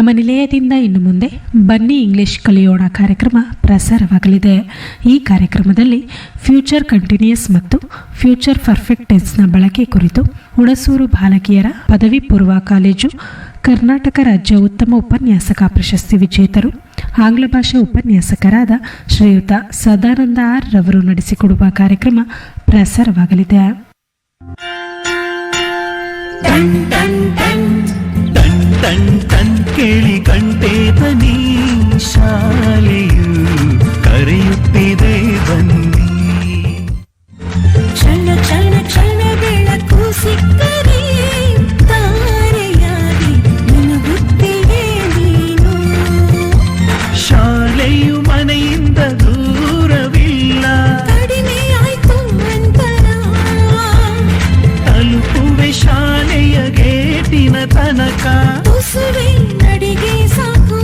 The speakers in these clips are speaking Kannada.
ನಮ್ಮ ನಿಲಯದಿಂದ ಇನ್ನು ಮುಂದೆ ಬನ್ನಿ ಇಂಗ್ಲಿಷ್ ಕಲಿಯೋಣ ಕಾರ್ಯಕ್ರಮ ಪ್ರಸಾರವಾಗಲಿದೆ. ಈ ಕಾರ್ಯಕ್ರಮದಲ್ಲಿ ಫ್ಯೂಚರ್ ಕಂಟಿನ್ಯೂಸ್ ಮತ್ತು ಫ್ಯೂಚರ್ ಪರ್ಫೆಕ್ಟ್ ಟೆನ್ಸ್ನ ಬಳಕೆ ಕುರಿತು ಹುಣಸೂರು ಬಾಲಕಿಯರ ಪದವಿ ಪೂರ್ವ ಕಾಲೇಜು ಕರ್ನಾಟಕ ರಾಜ್ಯ ಉತ್ತಮ ಉಪನ್ಯಾಸಕ ಪ್ರಶಸ್ತಿ ವಿಜೇತರು ಆಂಗ್ಲ ಭಾಷಾ ಉಪನ್ಯಾಸಕರಾದ ಶ್ರೀಯುತ ಸದಾನಂದ ಆರ್ ರವರು ನಡೆಸಿಕೊಡುವ ಕಾರ್ಯಕ್ರಮ ಪ್ರಸಾರವಾಗಲಿದೆ. ಟನ್ ಟನ್ ಟನ್ ಟನ್ ಟನ್ ಟನ್ ಕೇಳಿ ಕಂಠೆ ಧ್ವನಿ ಶಾಲೆಯು ಕರೆಯುತ್ತಿದೆ ಬನ್ನಿ. ಕ್ಷಣ ಕ್ಷಣ ಕ್ಷಣ ಬೆಳಕು ಸಿಕ್ಕರೆ ತಾರೆಯಾಗಿ ಮಿನುಗುತ್ತಿದೆ ನೀನು. ಶಾಲೆಯು ಮನೆಯಿಂದ ದೂರವಿಲ್ಲ, ಕಡಿಮೆ ಆಯ್ತು ಅಂತರ, ತಲುಪುವೆ ಶಾಲೆಯ ಗೇಟಿನ ತನಕ. ತುಸುವೆ ನಡಿಗೆ ಸಾಕು,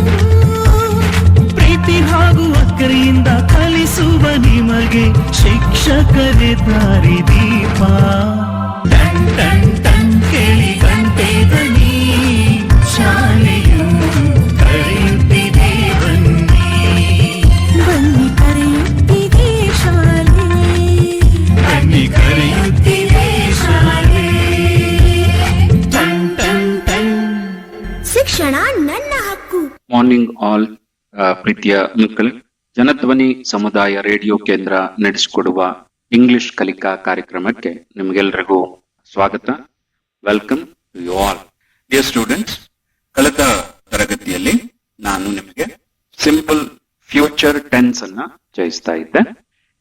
ಪ್ರೀತಿ ಹಾಗೂ ಅಕ್ಕರೆಯಿಂದ ಕಲಿಸುವ ನಿಮಗೆ ಶಿಕ್ಷಕರೇ ದಾರಿ ದೀಪ. ಟನ್ ಟನ್ ಟನ್ ಕೇಳಿ ಗಂಟೆ ಧ್ವನಿ ಶಾಲೆಯು ಕರೆಯುತ್ತಿದೆ ಬನ್ನಿ. ಬನ್ನಿ ಕರೆಯುತ್ತಿದೆ ಶಾಲೆ, ಬನ್ನಿ ಕರೆಯುತ್ತಿದೆ ಶಾಲೆ. ಟನ್ ಟನ್ ಟನ್. ಶಿಕ್ಷಣ ನನ್ನ ಹಕ್ಕು. ಮಾರ್ನಿಂಗ್ ಆಲ್ ಪ್ರೀತಿಯ ಮಕ್ಕಳು, ಜನಧ್ವನಿ ಸಮುದಾಯ ರೇಡಿಯೋ ಕೇಂದ್ರ ನಡೆಸಿಕೊಡುವ ಇಂಗ್ಲಿಷ್ ಕಲಿಕಾ ಕಾರ್ಯಕ್ರಮಕ್ಕೆ ನಿಮಗೆಲ್ಲರಿಗೂ ಸ್ವಾಗತ. Welcome to you all dear students. ಕಳೆದ ತರಗತಿಯಲ್ಲಿ ನಾನು ನಿಮಗೆ ಸಿಂಪಲ್ ಫ್ಯೂಚರ್ ಟೆನ್ಸ್ ಅನ್ನ ಜಯಿಸ್ತಾ ಇದ್ದೆ.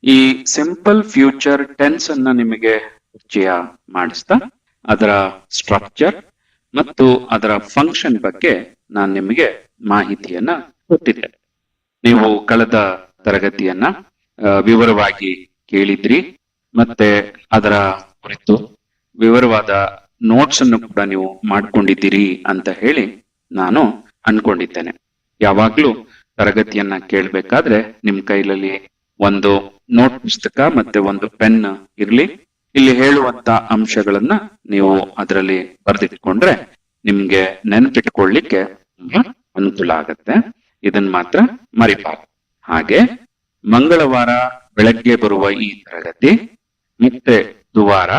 ಈ ಸಿಂಪಲ್ ಫ್ಯೂಚರ್ ಟೆನ್ಸ್ ಅನ್ನ ನಿಮಗೆ ಪರಿಚಯ ಮಾಡಿಸ್ತಾ ಅದರ ಸ್ಟ್ರಕ್ಚರ್ ಮತ್ತು ಅದರ ಫಂಕ್ಷನ್ ಬಗ್ಗೆ ನಾನು ನಿಮಗೆ ಮಾಹಿತಿಯನ್ನ ಕೊಟ್ಟಿದ್ದೆ. ನೀವು ಕಳೆದ ತರಗತಿಯನ್ನ ವಿವರವಾಗಿ ಕೇಳಿದ್ರಿ, ಮತ್ತೆ ಅದರ ಕುರಿತು ವಿವರವಾದ ನೋಟ್ಸ್ ಅನ್ನು ಕೂಡ ನೀವು ಮಾಡ್ಕೊಂಡಿದ್ದೀರಿ ಅಂತ ಹೇಳಿ ನಾನು ಅನ್ಕೊಂಡಿದ್ದೇನೆ. ಯಾವಾಗ್ಲೂ ತರಗತಿಯನ್ನ ಕೇಳಬೇಕಾದ್ರೆ ನಿಮ್ ಕೈಲಲ್ಲಿ ಒಂದು ನೋಟ್ ಪುಸ್ತಕ ಮತ್ತೆ ಒಂದು ಪೆನ್ ಇರ್ಲಿ. ಇಲ್ಲಿ ಹೇಳುವಂತ ಅಂಶಗಳನ್ನ ನೀವು ಅದರಲ್ಲಿ ಬರೆದಿಟ್ಕೊಂಡ್ರೆ ನಿಮ್ಗೆ ನೆನಪಿಟ್ಕೊಳ್ಳಿಕ್ಕೆ ತುಂಬಾ ಅನುಕೂಲ ಆಗತ್ತೆ. ಇದನ್ನ ಮಾತ್ರ ಮರಿಬಾರದು. ಹಾಗೆ ಮಂಗಳವಾರ ಬೆಳಗ್ಗೆ ಬರುವ ಈ ತರಗತಿ ಮತ್ತೆ ಬುಧವಾರ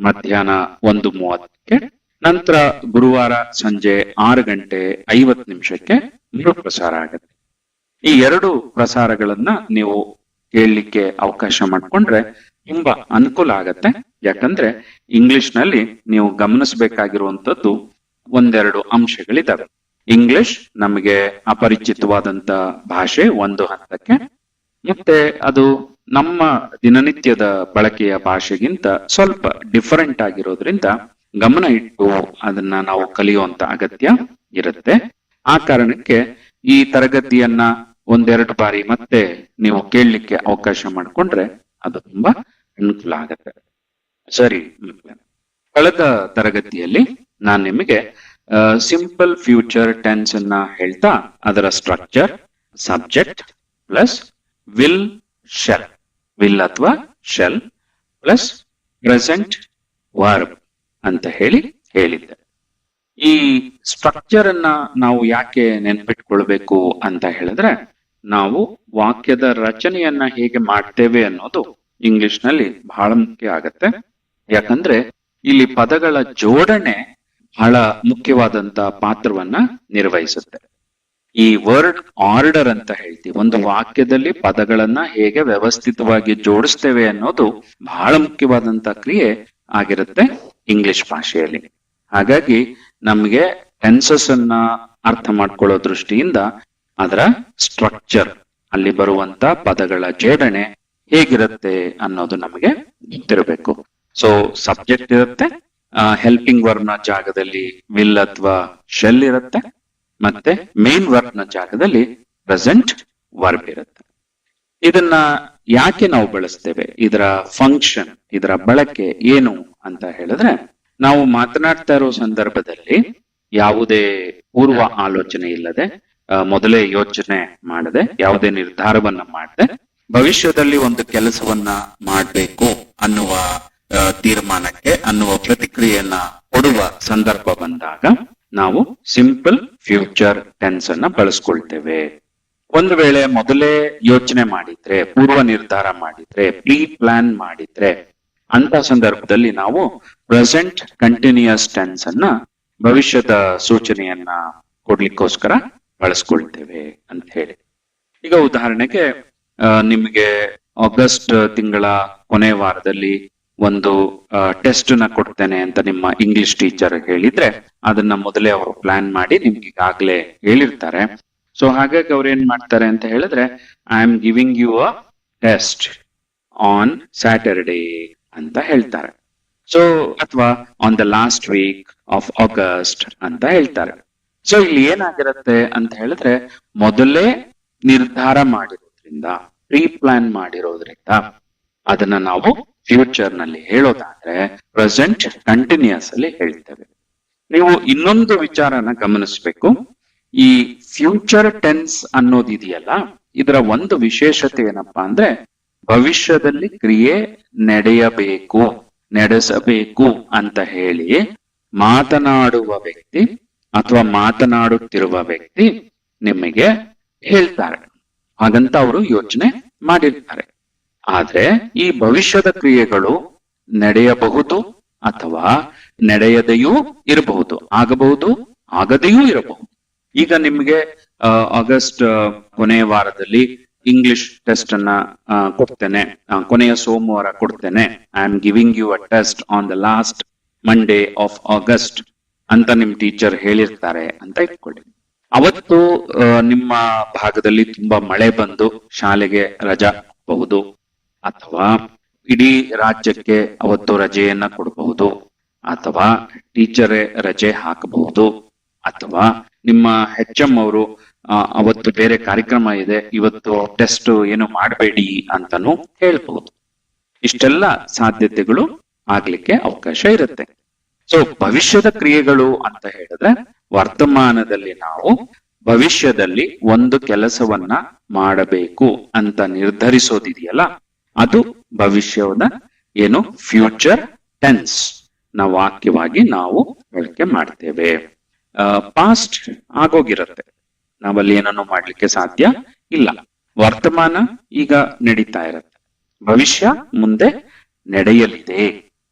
ಮಧ್ಯಾಹ್ನ 1:30, ನಂತರ ಗುರುವಾರ ಸಂಜೆ 6:50 ಮರುಪ್ರಸಾರ ಆಗುತ್ತೆ. ಈ ಎರಡು ಪ್ರಸಾರಗಳನ್ನ ನೀವು ಕೇಳಲಿಕ್ಕೆ ಅವಕಾಶ ಮಾಡ್ಕೊಂಡ್ರೆ ತುಂಬಾ ಅನುಕೂಲ ಆಗತ್ತೆ. ಯಾಕಂದ್ರೆ ಇಂಗ್ಲಿಷ್ ನಲ್ಲಿ ನೀವು ಗಮನಿಸಬೇಕಾಗಿರುವಂತದ್ದು ಒಂದೆರಡು ಅಂಶಗಳಿದಾವೆ. ಇಂಗ್ಲಿಷ್ ನಮಗೆ ಅಪರಿಚಿತವಾದಂತ ಭಾಷೆ ಒಂದು ಹಂತಕ್ಕೆ, ಮತ್ತೆ ಅದು ನಮ್ಮ ದಿನನಿತ್ಯದ ಬಳಕೆಯ ಭಾಷೆಗಿಂತ ಸ್ವಲ್ಪ ಡಿಫರೆಂಟ್ ಆಗಿರೋದ್ರಿಂದ ಗಮನ ಇಟ್ಟು ಅದನ್ನ ನಾವು ಕಲಿಯುವಂತ ಅಗತ್ಯ ಇರುತ್ತೆ. ಆ ಕಾರಣಕ್ಕೆ ಈ ತರಗತಿಯನ್ನ ಒಂದೆರಡು ಬಾರಿ ಮತ್ತೆ ನೀವು ಕೇಳಲಿಕ್ಕೆ ಅವಕಾಶ ಮಾಡಿಕೊಂಡ್ರೆ ಅದು ತುಂಬಾ ಅನುಕೂಲ ಆಗತ್ತೆ. ಸರಿ, ಕಳೆದ ತರಗತಿಯಲ್ಲಿ ನಾನು ನಿಮಗೆ ಸಿಂಪಲ್ ಫ್ಯೂಚರ್ ಟೆನ್ಸ್ ಅನ್ನ ಹೇಳ್ತಾ ಅದರ structure, subject plus will shell, will ಅಥವಾ ಶೆಲ್ ಪ್ಲಸ್ ಪ್ರೆಸೆಂಟ್ ವರ್ಬ್ ಅಂತ ಹೇಳಿದ್ದೆ. ಈ ಸ್ಟ್ರಕ್ಚರ್ ಅನ್ನ ನಾವು ಯಾಕೆ ನೆನ್ಪಿಟ್ಕೊಳ್ಬೇಕು ಅಂತ ಹೇಳಿದ್ರೆ, ನಾವು ವಾಕ್ಯದ ರಚನೆಯನ್ನ ಹೇಗೆ ಮಾಡ್ತೇವೆ ಅನ್ನೋದು ಇಂಗ್ಲಿಷ್ ನಲ್ಲಿ ಬಹಳ ಮುಖ್ಯ ಆಗತ್ತೆ. ಯಾಕಂದ್ರೆ ಇಲ್ಲಿ ಪದಗಳ ಜೋಡಣೆ ಬಹಳ ಮುಖ್ಯವಾದಂತ ಪಾತ್ರವನ್ನ ನಿರ್ವಹಿಸುತ್ತೆ. ಈ ವರ್ಡ್ ಆರ್ಡರ್ ಅಂತ ಹೇಳ್ತೀವಿ, ಒಂದು ವಾಕ್ಯದಲ್ಲಿ ಪದಗಳನ್ನ ಹೇಗೆ ವ್ಯವಸ್ಥಿತವಾಗಿ ಜೋಡಿಸ್ತೇವೆ ಅನ್ನೋದು ಬಹಳ ಮುಖ್ಯವಾದಂತ ಕ್ರಿಯೆ ಆಗಿರುತ್ತೆ ಇಂಗ್ಲಿಷ್ ಭಾಷೆಯಲ್ಲಿ. ಹಾಗಾಗಿ ನಮ್ಗೆ ಟೆನ್ಸಸ್ ಅನ್ನ ಅರ್ಥ ಮಾಡ್ಕೊಳ್ಳೋ ದೃಷ್ಟಿಯಿಂದ ಅದರ ಸ್ಟ್ರಕ್ಚರ್, ಅಲ್ಲಿ ಬರುವಂತ ಪದಗಳ ಜೋಡಣೆ ಹೇಗಿರುತ್ತೆ ಅನ್ನೋದು ನಮಗೆ ಗೊತ್ತಿರಬೇಕು. ಸೊ ಸಬ್ಜೆಕ್ಟ್ ಇರುತ್ತೆ, ಹೆಲ್ಪಿಂಗ್ ವರ್ಬ್ ನ ಜಾಗದಲ್ಲಿ ವಿಲ್ ಅಥವಾ ಶೆಲ್ ಇರುತ್ತೆ, ಮತ್ತೆ ಮೇನ್ ವರ್ಬ್ ನ ಜಾಗದಲ್ಲಿ ಪ್ರೆಸೆಂಟ್ ವರ್ಬ್ ಇರುತ್ತೆ. ಇದನ್ನ ಯಾಕೆ ನಾವು ಬಳಸ್ತೇವೆ, ಇದರ ಫಂಕ್ಷನ್, ಇದರ ಬಳಕೆ ಏನು ಅಂತ ಹೇಳಿದ್ರೆ, ನಾವು ಮಾತನಾಡ್ತಾ ಇರೋ ಸಂದರ್ಭದಲ್ಲಿ ಯಾವುದೇ ಪೂರ್ವ ಆಲೋಚನೆ ಇಲ್ಲದೆ, ಮೊದಲೇ ಯೋಚನೆ ಮಾಡದೆ, ಯಾವುದೇ ನಿರ್ಧಾರವನ್ನ ಮಾಡದೆ ಭವಿಷ್ಯದಲ್ಲಿ ಒಂದು ಕೆಲಸವನ್ನ ಮಾಡಬೇಕು ಅನ್ನುವ ತೀರ್ಮಾನಕ್ಕೆ, ಅನ್ನುವ ಪ್ರತಿಕ್ರಿಯೆಯನ್ನ ಕೊಡುವ ಸಂದರ್ಭ ಬಂದಾಗ ನಾವು ಸಿಂಪಲ್ ಫ್ಯೂಚರ್ ಟೆನ್ಸ್ ಅನ್ನ ಬಳಸ್ಕೊಳ್ತೇವೆ. ಒಂದು ವೇಳೆ ಮೊದಲೇ ಯೋಚನೆ ಮಾಡಿದ್ರೆ, ಪೂರ್ವ ನಿರ್ಧಾರ ಮಾಡಿದ್ರೆ, ಪ್ರೀ ಪ್ಲಾನ್ ಮಾಡಿದ್ರೆ, ಅಂತ ಸಂದರ್ಭದಲ್ಲಿ ನಾವು ಪ್ರೆಸೆಂಟ್ ಕಂಟಿನ್ಯೂಯಸ್ ಟೆನ್ಸ್ ಅನ್ನ ಭವಿಷ್ಯದ ಸೂಚನೆಯನ್ನ ಕೊಡ್ಲಿಕ್ಕೋಸ್ಕರ ಬಳಸ್ಕೊಳ್ತೇವೆ ಅಂತ ಹೇಳಿ. ಈಗ ಉದಾಹರಣೆಗೆ ನಿಮಗೆ ಆಗಸ್ಟ್ ತಿಂಗಳ ಕೊನೆ ವಾರದಲ್ಲಿ ಒಂದು ಟೆಸ್ಟ್ ನ ಕೊಡ್ತೇನೆ ಅಂತ ನಿಮ್ಮ ಇಂಗ್ಲಿಷ್ ಟೀಚರ್ ಹೇಳಿದ್ರೆ, ಅದನ್ನ ಮೊದಲೇ ಅವರು ಪ್ಲಾನ್ ಮಾಡಿ ನಿಮ್ಗೆ ಈಗಾಗ್ಲೇ ಹೇಳಿರ್ತಾರೆ. ಸೊ ಹಾಗಾಗಿ ಅವ್ರು ಏನ್ ಮಾಡ್ತಾರೆ ಅಂತ ಹೇಳಿದ್ರೆ, I am giving you a test on Saturday ಅಂತ ಹೇಳ್ತಾರೆ. ಸೊ ಅಥವಾ on the last week of August ಅಂತ ಹೇಳ್ತಾರೆ. ಸೊ ಇಲ್ಲಿ ಏನಾಗಿರುತ್ತೆ ಅಂತ ಹೇಳಿದ್ರೆ, ಮೊದಲೇ ನಿರ್ಧಾರ ಮಾಡಿರೋದ್ರಿಂದ, ಪ್ರೀ ಪ್ಲಾನ್ ಮಾಡಿರೋದ್ರಿಂದ ಅದನ್ನ ನಾವು ಫ್ಯೂಚರ್ ನಲ್ಲಿ ಹೇಳೋದಾದ್ರೆ ಪ್ರೆಸೆಂಟ್ ಕಂಟಿನ್ಯೂಸ್ ಅಲ್ಲಿ ಹೇಳ್ತೇವೆ. ನೀವು ಇನ್ನೊಂದು ವಿಚಾರನ ಗಮನಿಸಬೇಕು. ಈ ಫ್ಯೂಚರ್ ಟೆನ್ಸ್ ಅನ್ನೋದಿದೆಯಲ್ಲ, ಇದರ ಒಂದು ವಿಶೇಷತೆ ಏನಪ್ಪಾ ಅಂದ್ರೆ, ಭವಿಷ್ಯದಲ್ಲಿ ಕ್ರಿಯೆ ನಡೆಯಬೇಕು, ನಡೆಸಬೇಕು ಅಂತ ಹೇಳಿ ಮಾತನಾಡುವ ವ್ಯಕ್ತಿ ಅಥವಾ ಮಾತನಾಡುತ್ತಿರುವ ವ್ಯಕ್ತಿ ನಿಮಗೆ ಹೇಳ್ತಾರೆ. ಹಾಗಂತ ಅವರು ಯೋಚನೆ ಮಾಡಿರ್ತಾರೆ. ಆದ್ರೆ ಈ ಭವಿಷ್ಯದ ಕ್ರಿಯೆಗಳು ನಡೆಯಬಹುದು ಅಥವಾ ನಡೆಯದೆಯೂ ಇರಬಹುದು, ಆಗಬಹುದು, ಆಗದೆಯೂ ಇರಬಹುದು. ಈಗ ನಿಮ್ಗೆ ಆಗಸ್ಟ್ ಕೊನೆಯ ವಾರದಲ್ಲಿ ಇಂಗ್ಲಿಷ್ ಟೆಸ್ಟ್ ಅನ್ನ ಕೊಡ್ತೇನೆ, ಕೊನೆಯ ಸೋಮವಾರ ಕೊಡ್ತೇನೆ, I am giving you a test on the last Monday of August ಅಂತ ನಿಮ್ ಟೀಚರ್ ಹೇಳಿರ್ತಾರೆ ಅಂತ ಇಟ್ಕೊಳ್ಳಿ. ಅವತ್ತು ನಿಮ್ಮ ಭಾಗದಲ್ಲಿ ತುಂಬಾ ಮಳೆ ಬಂದು ಶಾಲೆಗೆ ರಜಾ ಬಹುದು, ಅಥವಾ ಇಡೀ ರಾಜ್ಯಕ್ಕೆ ಅವತ್ತು ರಜೆಯನ್ನ ಕೊಡಬಹುದು, ಅಥವಾ ಟೀಚರೇ ರಜೆ ಹಾಕಬಹುದು, ಅಥವಾ ನಿಮ್ಮ HM ಅವರು ಅವತ್ತು ಬೇರೆ ಕಾರ್ಯಕ್ರಮ ಇದೆ, ಇವತ್ತು ಟೆಸ್ಟ್ ಏನು ಮಾಡಬೇಡಿ ಅಂತಾನು ಹೇಳ್ಬಹುದು. ಇಷ್ಟೆಲ್ಲ ಸಾಧ್ಯತೆಗಳು ಆಗ್ಲಿಕ್ಕೆ ಅವಕಾಶ ಇರುತ್ತೆ. ಸೊ ಭವಿಷ್ಯದ ಕ್ರಿಯೆಗಳು ಅಂತ ಹೇಳಿದ್ರೆ, ವರ್ತಮಾನದಲ್ಲಿ ನಾವು ಭವಿಷ್ಯದಲ್ಲಿ ಒಂದು ಕೆಲಸವನ್ನ ಮಾಡಬೇಕು ಅಂತ ನಿರ್ಧರಿಸೋದಿದೆಯಲ್ಲ, ಅದು ಭವಿಷ್ಯದ ಏನು ಫ್ಯೂಚರ್ ಟೆನ್ಸ್ ನ ವಾಕ್ಯವಾಗಿ ನಾವು ಬಳಕೆ ಮಾಡ್ತೇವೆ. ಪಾಸ್ಟ್ ಆಗೋಗಿರುತ್ತೆ, ನಾವಲ್ಲಿ ಏನನ್ನು ಮಾಡ್ಲಿಕ್ಕೆ ಸಾಧ್ಯ ಇಲ್ಲ. ವರ್ತಮಾನ ಈಗ ನಡೀತಾ ಇರುತ್ತೆ, ಭವಿಷ್ಯ ಮುಂದೆ ನಡೆಯಲಿದೆ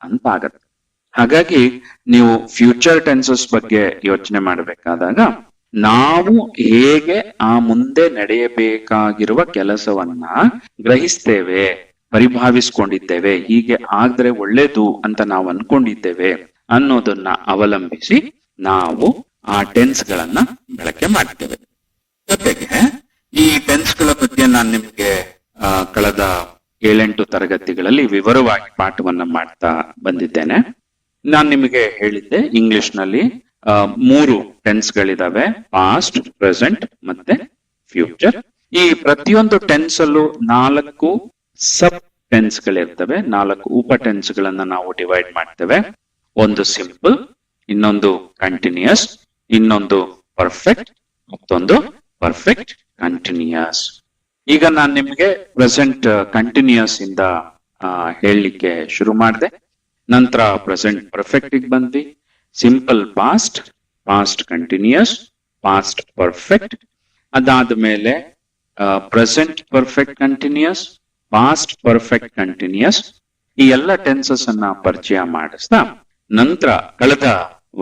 ಅಂತ ಆಗತ್ತೆ. ಹಾಗಾಗಿ ನೀವು ಫ್ಯೂಚರ್ ಟೆನ್ಸಸ್ ಬಗ್ಗೆ ಯೋಚನೆ ಮಾಡಬೇಕಾದಾಗ, ನಾವು ಹೇಗೆ ಆ ಮುಂದೆ ನಡೆಯಬೇಕಾಗಿರುವ ಕೆಲಸವನ್ನ ಗ್ರಹಿಸ್ತೇವೆ, ಪರಿಭಾವಿಸ್ಕೊಂಡಿದ್ದೇವೆ, ಹೀಗೆ ಆದ್ರೆ ಒಳ್ಳೇದು ಅಂತ ನಾವು ಅನ್ಕೊಂಡಿದ್ದೇವೆ ಅನ್ನೋದನ್ನ ಅವಲಂಬಿಸಿ ನಾವು ಆ ಟೆನ್ಸ್ ಗಳನ್ನ ಬಳಕೆ ಮಾಡ್ತೇವೆ. ಜೊತೆಗೆ ಈ ಟೆನ್ಸ್ ಗಳ ಬಗ್ಗೆ ನಾನು ನಿಮ್ಗೆ ಕಳೆದ 7-8 ತರಗತಿಗಳಲ್ಲಿ ವಿವರವಾಗಿ ಪಾಠವನ್ನ ಮಾಡ್ತಾ ಬಂದಿದ್ದೇನೆ. ನಾನು ನಿಮಗೆ ಹೇಳಿದ್ದೆ, ಇಂಗ್ಲಿಷ್ ನಲ್ಲಿ 3 ಟೆನ್ಸ್ ಗಳಿದಾವೆ, ಪಾಸ್ಟ್, ಪ್ರೆಸೆಂಟ್ ಮತ್ತೆ ಫ್ಯೂಚರ್. ಈ ಪ್ರತಿಯೊಂದು ಟೆನ್ಸ್ ಅಲ್ಲೂ 4 ಸಬ್ ಟೆನ್ಸ್ ಗಳಿರ್ತವೆ, 4 ಉಪ ಟೆನ್ಸ್ ಗಳನ್ನ ನಾವು ಡಿವೈಡ್ ಮಾಡ್ತೇವೆ. ಒಂದು ಸಿಂಪಲ್, ಇನ್ನೊಂದು ಕಂಟಿನ್ಯೂಯಸ್, ಇನ್ನೊಂದು ಪರ್ಫೆಕ್ಟ್, ಮತ್ತೊಂದು ಪರ್ಫೆಕ್ಟ್ ಕಂಟಿನ್ಯೂಯಸ್. ಈಗ ನಾನು ನಿಮಗೆ ಪ್ರೆಸೆಂಟ್ ಕಂಟಿನ್ಯೂಯಸ್ ಇಂದ ಹೇಳಲಿಕ್ಕೆ ಶುರು ಮಾಡಿದೆ. ನಂತರ ಪ್ರೆಸೆಂಟ್ ಪರ್ಫೆಕ್ಟ್ ಗೆ ಬಂದ್ವಿ, simple past, past continuous, past perfect. ಅದಾದ ಮೇಲೆ present perfect continuous, past perfect continuous. ಈ ಎಲ್ಲ ಟೆನ್ಸಸ್ ಅನ್ನ ಪರಿಚಯ ಮಾಡಿಸ್ತಾ ನಂತರ ಕಳೆದ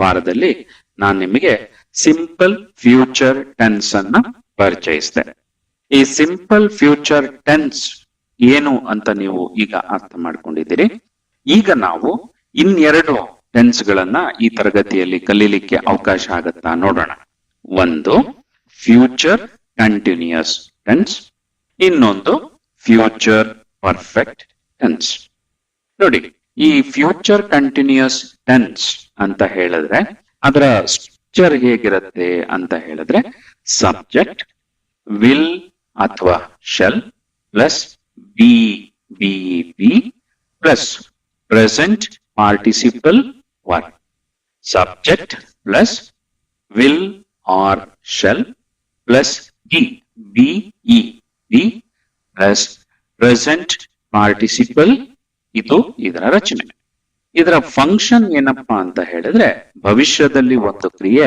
ವಾರದಲ್ಲಿ ನಾನು ನಿಮಗೆ ಸಿಂಪಲ್ ಫ್ಯೂಚರ್ ಟೆನ್ಸ್ ಅನ್ನ ಪರಿಚಯಿಸಿದೆ. ಈ ಸಿಂಪಲ್ ಫ್ಯೂಚರ್ ಟೆನ್ಸ್ ಏನು ಅಂತ ನೀವು ಈಗ ಅರ್ಥ ಮಾಡ್ಕೊಂಡಿದ್ದೀರಿ. ಈಗ ನಾವು ಇನ್ನೆರಡು ಟೆನ್ಸ್ ಗಳನ್ನ ಈ ತರಗತಿಯಲ್ಲಿ ಕಲೀಲಿಕ್ಕೆ ಅವಕಾಶ ಆಗತ್ತಾ ನೋಡೋಣ. ಒಂದು ಫ್ಯೂಚರ್ ಕಂಟಿನ್ಯೂಯಸ್ ಟೆನ್ಸ್, ಇನ್ನೊಂದು ಫ್ಯೂಚರ್ ಪರ್ಫೆಕ್ಟ್ ಟೆನ್ಸ್. ನೋಡಿ, ಈ ಫ್ಯೂಚರ್ ಕಂಟಿನ್ಯೂಯಸ್ ಟೆನ್ಸ್ ಅಂತ ಹೇಳಿದ್ರೆ ಅದರ ಸ್ಟ್ರಕ್ಚರ್ ಹೇಗಿರುತ್ತೆ ಅಂತ ಹೇಳಿದ್ರೆ, ಸಬ್ಜೆಕ್ಟ್ ವಿಲ್ ಅಥವಾ shall plus be plus present participle verb. Subject plus will or shall plus be plus present participle, ಇದು ಇದರ ರಚನೆ. ಇದರ ಫಂಕ್ಷನ್ ಏನಪ್ಪಾ ಅಂತ ಹೇಳಿದ್ರೆ ಭವಿಷ್ಯದಲ್ಲಿ ಒಂದು ಕ್ರಿಯೆ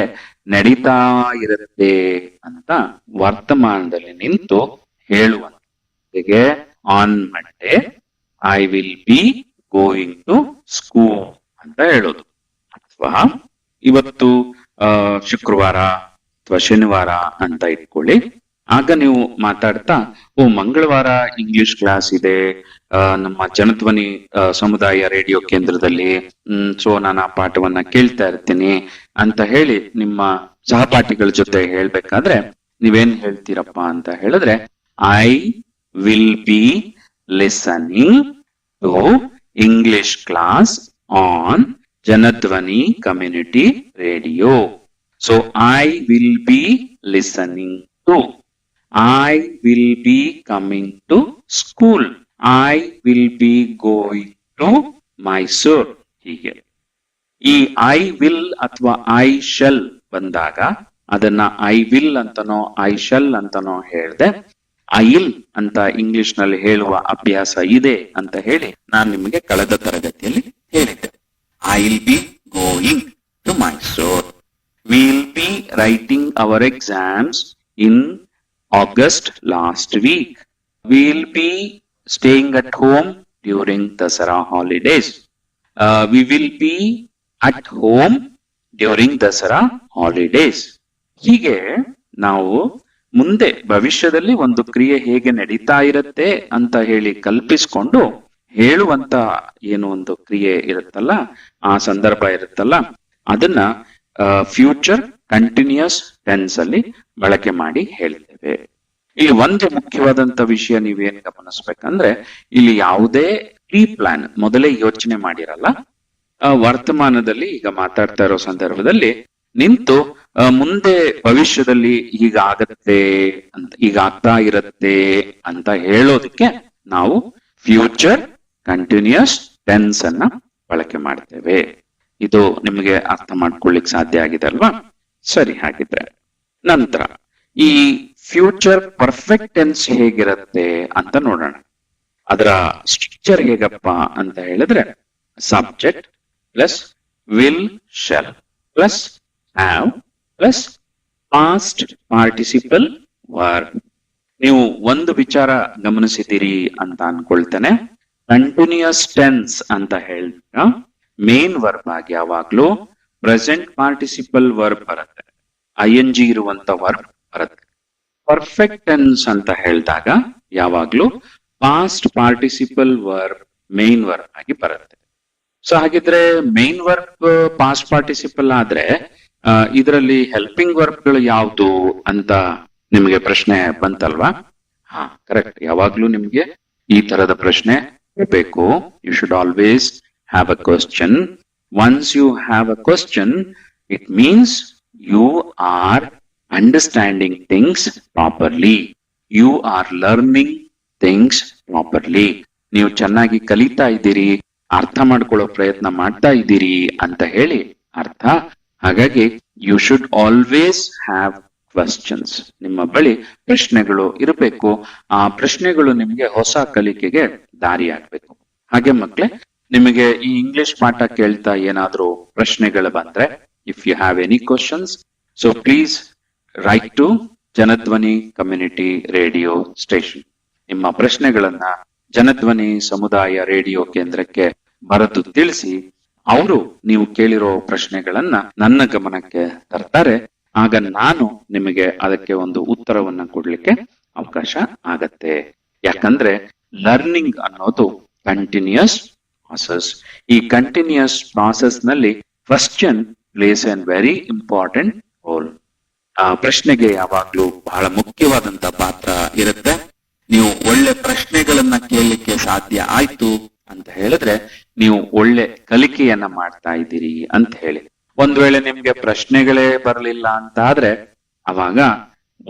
ನಡೀತಾ ಇರುತ್ತೆ ಅಂತ ವರ್ತಮಾನದಲ್ಲಿ ನಿಂತು ಹೇಳುವಂತೆ on Monday I will be going to school ಅಂತ ಹೇಳೋದು. ಅಥವಾ ಇವತ್ತು ಶುಕ್ರವಾರ ಅಥವಾ ಶನಿವಾರ ಅಂತ ಇಟ್ಕೊಳ್ಳಿ. ಆಗ ನೀವು ಮಾತಾಡ್ತಾ ಮಂಗಳವಾರ ಇಂಗ್ಲಿಷ್ ಕ್ಲಾಸ್ ಇದೆ ನಮ್ಮ ಜನಧ್ವನಿ ಸಮುದಾಯ ರೇಡಿಯೋ ಕೇಂದ್ರದಲ್ಲಿ, ಸೊ ನಾನು ಆ ಪಾಠವನ್ನ ಕೇಳ್ತಾ ಇರ್ತೀನಿ ಅಂತ ಹೇಳಿ ನಿಮ್ಮ ಸಹಪಾಠಿಗಳ ಜೊತೆ ಹೇಳ್ಬೇಕಾದ್ರೆ ನೀವೇನ್ ಹೇಳ್ತೀರಪ್ಪ ಅಂತ ಹೇಳಿದ್ರೆ, I will be listening to English class on Janadhwani community radio. So I will be listening to, I will be coming to school, I will be going to Mysore. ಹೀಗೆ ಈ ಐ ವಿಲ್ ಅಥವಾ ಐ ಶಲ್ ಬಂದಾಗ ಅದನ್ನ ಐ ವಿಲ್ ಅಂತನೋ ಐ ಶಲ್ ಅಂತನೋ ಹೇಳ್ದೆ. ಐಲ್ ಅಂತ ಇಂಗ್ಲಿಷ್ ನಲ್ಲಿ ಹೇಳುವ ಅಭ್ಯಾಸ ಇದೆ ಅಂತ ಹೇಳಿ ನಾನು ನಿಮಗೆ ಕಳೆದ ತರಗತಿಯಲ್ಲಿ ಹೇಳಿದ್ದೆ. I will be going to Mysore. We will be writing our exams in August last week. We'll be staying at home during Dasara holidays. We will be at home during Dasara holidays. ಹೀಗೆ ನಾವು ಮುಂದೆ ಭವಿಷ್ಯದಲ್ಲಿ ಒಂದು ಕ್ರಿಯೆ ಹೇಗೆ ನಡೀತಾ ಇರುತ್ತೆ ಅಂತ ಹೇಳಿ ಕಲ್ಪಿಸ್ಕೊಂಡು ಹೇಳುವಂತ ಏನು ಒಂದು ಕ್ರಿಯೆ ಇರುತ್ತಲ್ಲ, ಆ ಸಂದರ್ಭ ಇರುತ್ತಲ್ಲ, ಅದನ್ನ ಫ್ಯೂಚರ್ ಕಂಟಿನ್ಯೂಸ್ ಟೆನ್ಸ್ ಅಲ್ಲಿ ಬಳಕೆ ಮಾಡಿ ಹೇಳ್ತೇವೆ. ಇಲ್ಲಿ ಒಂದು ಮುಖ್ಯವಾದಂತ ವಿಷಯ ನೀವೇನ್ ಗಮನಿಸ್ಬೇಕಂದ್ರೆ, ಇಲ್ಲಿ ಯಾವುದೇ ಪ್ರೀ ಪ್ಲಾನ್ ಮೊದಲೇ ಯೋಚನೆ ಮಾಡಿರಲ್ಲ. ವರ್ತಮಾನದಲ್ಲಿ ಈಗ ಮಾತಾಡ್ತಾ ಇರೋ ಸಂದರ್ಭದಲ್ಲಿ ನಿಂತು ಮುಂದೆ ಭವಿಷ್ಯದಲ್ಲಿ ಹೀಗಾಗತ್ತೆ ಅಂತ, ಈಗ ಆಗ್ತಾ ಇರತ್ತೆ ಅಂತ ಹೇಳೋದಕ್ಕೆ ನಾವು ಫ್ಯೂಚರ್ ಕಂಟಿನ್ಯೂಸ್ ಟೆನ್ಸ್ ಅನ್ನ ಬಳಕೆ ಮಾಡ್ತೇವೆ. ಇದು ನಿಮಗೆ ಅರ್ಥ ಮಾಡ್ಕೊಳ್ಳಿಕ್ ಸಾಧ್ಯ ಆಗಿದೆ ಅಲ್ವಾ? ಸರಿ, ಹಾಗಿದ್ರೆ ನಂತರ ಈ ಫ್ಯೂಚರ್ ಪರ್ಫೆಕ್ಟ್ ಟೆನ್ಸ್ ಹೇಗಿರುತ್ತೆ ಅಂತ ನೋಡೋಣ. ಅದರ ಸ್ಟ್ರಕ್ಚರ್ ಹೇಗಪ್ಪ ಅಂತ ಹೇಳಿದ್ರೆ, subject plus will shell plus have plus past participle verb. ನೀವು ಒಂದು ವಿಚಾರ ಗಮನಿಸಿದ್ದೀರಿ ಅಂತ ಅನ್ಕೊಳ್ತೇನೆ. ಕಂಟಿನ್ಯೂಸ್ ಟೆನ್ಸ್ ಅಂತ ಹೇಳಿದಾಗ ಮೇನ್ ವರ್ಬ್ ಆಗಿ ಯಾವಾಗ್ಲೂ ಪ್ರೆಸೆಂಟ್ ಪಾರ್ಟಿಸಿಪಲ್ ವರ್ಬ್ ಬರುತ್ತೆ, ING ಇರುವಂತ ವರ್ಬ್ ಬರುತ್ತೆ. ಪರ್ಫೆಕ್ಟ್ ಟೆನ್ಸ್ ಅಂತ ಹೇಳಿದಾಗ ಯಾವಾಗ್ಲೂ past participle verb main verb ಆಗಿ ಬರುತ್ತೆ. ಸೊ ಹಾಗಿದ್ರೆ ಮೇನ್ ವರ್ಬ್ ಪಾಸ್ಟ್ ಪಾರ್ಟಿಸಿಪಲ್ ಆದ್ರೆ ಇದರಲ್ಲಿ ಹೆಲ್ಪಿಂಗ್ ವರ್ಬ್ಗಳು ಯಾವುದು ಅಂತ ನಿಮಗೆ ಪ್ರಶ್ನೆ ಬಂತಲ್ವಾ? ಹಾ, ಕರೆಕ್ಟ್. ಯಾವಾಗ್ಲೂ ನಿಮ್ಗೆ ಈ ತರದ ಪ್ರಶ್ನೆ ಬೇಕು. You should always have a question. Once you have a question, it means you are understanding things properly. You are learning things properly. ನೀವು ಚೆನ್ನಾಗಿ ಕಲಿತಾ ಇದ್ದೀರಿ, ಅರ್ಥ ಮಾಡ್ಕೊಳ್ಳೋ ಪ್ರಯತ್ನ ಮಾಡ್ತಾ ಇದ್ದೀರಿ ಅಂತ ಹೇಳಿ ಅರ್ಥ. ಹಾಗಾಗಿ you should always have questions. ನಿಮ್ಮ ಬಳಿ ಪ್ರಶ್ನೆಗಳು ಇರಬೇಕು. ಆ ಪ್ರಶ್ನೆಗಳು ನಿಮಗೆ ಹೊಸ ಕಲಿಕೆಗೆ ದಾರಿ ಆಗ್ಬೇಕು. ಹಾಗೆ ಮಕ್ಕಳೇ, ನಿಮಗೆ ಈ ಇಂಗ್ಲಿಷ್ ಪಾಠ ಕೇಳ್ತಾ ಏನಾದ್ರೂ ಪ್ರಶ್ನೆಗಳು ಬಂದ್ರೆ, if you have any questions, so please write to Janadhwani community radio station. ನಿಮ್ಮ ಪ್ರಶ್ನೆಗಳನ್ನ ಜನಧ್ವನಿ ಸಮುದಾಯ ರೇಡಿಯೋ ಕೇಂದ್ರಕ್ಕೆ ಬರೆದು ತಿಳಿಸಿ. ಅವರು ನೀವು ಕೇಳಿರೋ ಪ್ರಶ್ನೆಗಳನ್ನ ನನ್ನ ಗಮನಕ್ಕೆ ತರ್ತಾರೆ. ಆಗ ನಾನು ನಿಮಗೆ ಅದಕ್ಕೆ ಒಂದು ಉತ್ತರವನ್ನ ಕೊಡ್ಲಿಕ್ಕೆ ಅವಕಾಶ ಆಗತ್ತೆ. ಯಾಕಂದ್ರೆ ಲರ್ನಿಂಗ್ ಅನ್ನೋದು ಕಂಟಿನ್ಯೂಸ್ ಪ್ರಾಸೆಸ್. ಈ ಕಂಟಿನ್ಯೂಸ್ ಪ್ರಾಸೆಸ್ ನಲ್ಲಿ question place N very important role. ಆ ಪ್ರಶ್ನೆಗೆ ಯಾವಾಗ್ಲೂ ಬಹಳ ಮುಖ್ಯವಾದಂತ ಪಾತ್ರ ಇರುತ್ತೆ. ನೀವು ಒಳ್ಳೆ ಪ್ರಶ್ನೆಗಳನ್ನ ಕೇಳಲಿಕ್ಕೆ ಸಾಧ್ಯ ಆಯ್ತು ಅಂತ ಹೇಳಿದ್ರೆ ನೀವು ಒಳ್ಳೆ ಕಲಿಕೆಯನ್ನ ಮಾಡ್ತಾ ಇದ್ದೀರಿ ಅಂತ ಹೇಳಿ. ಒಂದ್ ವೇಳೆ ನಿಮ್ಗೆ ಪ್ರಶ್ನೆಗಳೇ ಬರಲಿಲ್ಲ ಅಂತ ಆದ್ರೆ ಅವಾಗ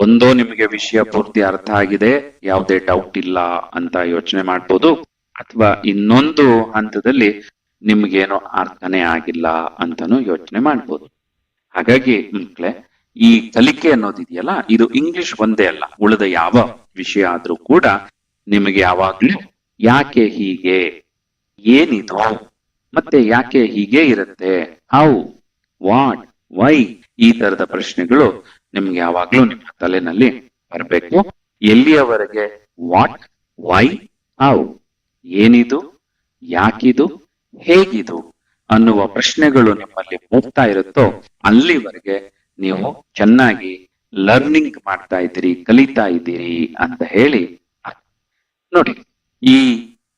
ಒಂದೋ ನಿಮಗೆ ವಿಷಯ ಪೂರ್ತಿ ಅರ್ಥ ಆಗಿದೆ, ಯಾವುದೇ ಡೌಟ್ ಇಲ್ಲ ಅಂತ ಯೋಚನೆ ಮಾಡ್ಬೋದು, ಅಥವಾ ಇನ್ನೊಂದು ಹಂತದಲ್ಲಿ ನಿಮ್ಗೇನೋ ಅರ್ಥನೇ ಆಗಿಲ್ಲ ಅಂತಾನು ಯೋಚನೆ ಮಾಡ್ಬೋದು. ಹಾಗಾಗಿ ಮಕ್ಕಳೇ, ಈ ಕಲಿಕೆ ಅನ್ನೋದಿದೆಯಲ್ಲ, ಇದು ಇಂಗ್ಲಿಷ್ ಒಂದೇ ಅಲ್ಲ, ಉಳಿದ ಯಾವ ವಿಷಯ ಆದ್ರೂ ಕೂಡ ನಿಮಗೆ ಯಾವಾಗ್ಲೂ ಯಾಕೆ ಹೀಗೆ, ಏನಿದು, ಮತ್ತೆ ಯಾಕೆ ಹೀಗೆ ಇರುತ್ತೆ, ಹೌ, ವಾಟ್, ವೈ, ಈ ತರದ ಪ್ರಶ್ನೆಗಳು ನಿಮ್ಗೆ ಯಾವಾಗ್ಲೂ ನಿಮ್ಮ ತಲೆನಲ್ಲಿ ಬರಬೇಕು. ಎಲ್ಲಿಯವರೆಗೆ ವಾಟ್, ವೈ, ಹೌ, ಏನಿದು, ಯಾಕಿದು, ಹೇಗಿದು ಅನ್ನುವ ಪ್ರಶ್ನೆಗಳು ನಿಮ್ಮಲ್ಲಿ ಹೋಗ್ತಾ ಇರುತ್ತೋ ಅಲ್ಲಿವರೆಗೆ ನೀವು ಚೆನ್ನಾಗಿ ಲರ್ನಿಂಗ್ ಮಾಡ್ತಾ ಇದ್ದೀರಿ, ಕಲಿತಾ ಇದ್ದೀರಿ ಅಂತ ಹೇಳಿ ನೋಡಿ. ಈ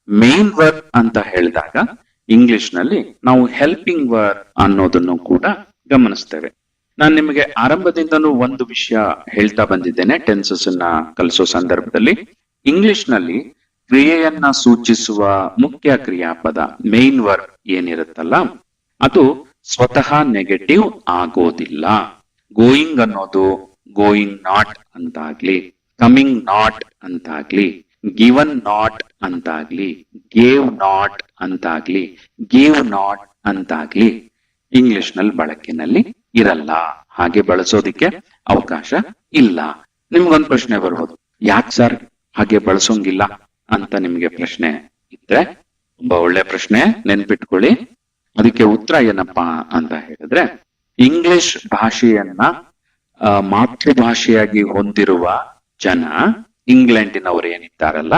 ಮೇನ್ ವರ್ಬ್ ಅಂತ ಹೇಳಿದಾಗ ಇಂಗ್ಲಿಷ್ ನಲ್ಲಿ ನಾವು ಹೆಲ್ಪಿಂಗ್ ವರ್ಬ್ ಅನ್ನೋದನ್ನು ಕೂಡ ಗಮನಿಸ್ತೇವೆ. ನಾನು ನಿಮಗೆ ಆರಂಭದಿಂದನೂ ಒಂದು ವಿಷಯ ಹೇಳ್ತಾ ಬಂದಿದ್ದೇನೆ. ಟೆನ್ಸಸ್ ಅನ್ನ ಕಲಿಸೋ ಸಂದರ್ಭದಲ್ಲಿ ಇಂಗ್ಲಿಷ್ ನಲ್ಲಿ ಕ್ರಿಯೆಯನ್ನ ಸೂಚಿಸುವ ಮುಖ್ಯ ಕ್ರಿಯಾಪದ ಮೇನ್ ವರ್ಬ್ ಏನಿರುತ್ತಲ್ಲ ಅದು ಸ್ವತಃ ನೆಗೆಟಿವ್ ಆಗೋದಿಲ್ಲ. ಗೋಯಿಂಗ್ ಅನ್ನೋದು ಗೋಯಿಂಗ್ ನಾಟ್ ಅಂತಾಗ್ಲಿ, ಕಮಿಂಗ್ ನಾಟ್ ಅಂತಾಗ್ಲಿ, ಗಿವನ್ ನಾಟ್ ಅಂತಾಗ್ಲಿ, ಗೇವ್ ನಾಟ್ ಅಂತಾಗ್ಲಿ, ಗಿವ್ ನಾಟ್ ಅಂತಾಗ್ಲಿ ಇಂಗ್ಲಿಷ್ ನಲ್ಲಿ ಬಳಕೆನಲ್ಲಿ ಇರಲ್ಲ. ಹಾಗೆ ಬಳಸೋದಿಕ್ಕೆ ಅವಕಾಶ ಇಲ್ಲ. ನಿಮ್ಗೊಂದು ಪ್ರಶ್ನೆ ಬರ್ಬೋದು, ಯಾಕೆ ಸರ್ ಹಾಗೆ ಬಳಸೋಂಗಿಲ್ಲ ಅಂತ ನಿಮ್ಗೆ ಪ್ರಶ್ನೆ ಇದ್ರೆ ತುಂಬಾ ಒಳ್ಳೆ ಪ್ರಶ್ನೆ, ನೆನ್ಪಿಟ್ಕೊಳ್ಳಿ. ಅದಕ್ಕೆ ಉತ್ತರ ಏನಪ್ಪಾ ಅಂತ ಹೇಳಿದ್ರೆ, ಇಂಗ್ಲಿಷ್ ಭಾಷೆಯನ್ನ ಮಾತೃಭಾಷೆಯಾಗಿ ಹೊಂದಿರುವ ಜನ, ಇಂಗ್ಲೆಂಡಿನವರು ಏನಿದ್ದಾರಲ್ಲ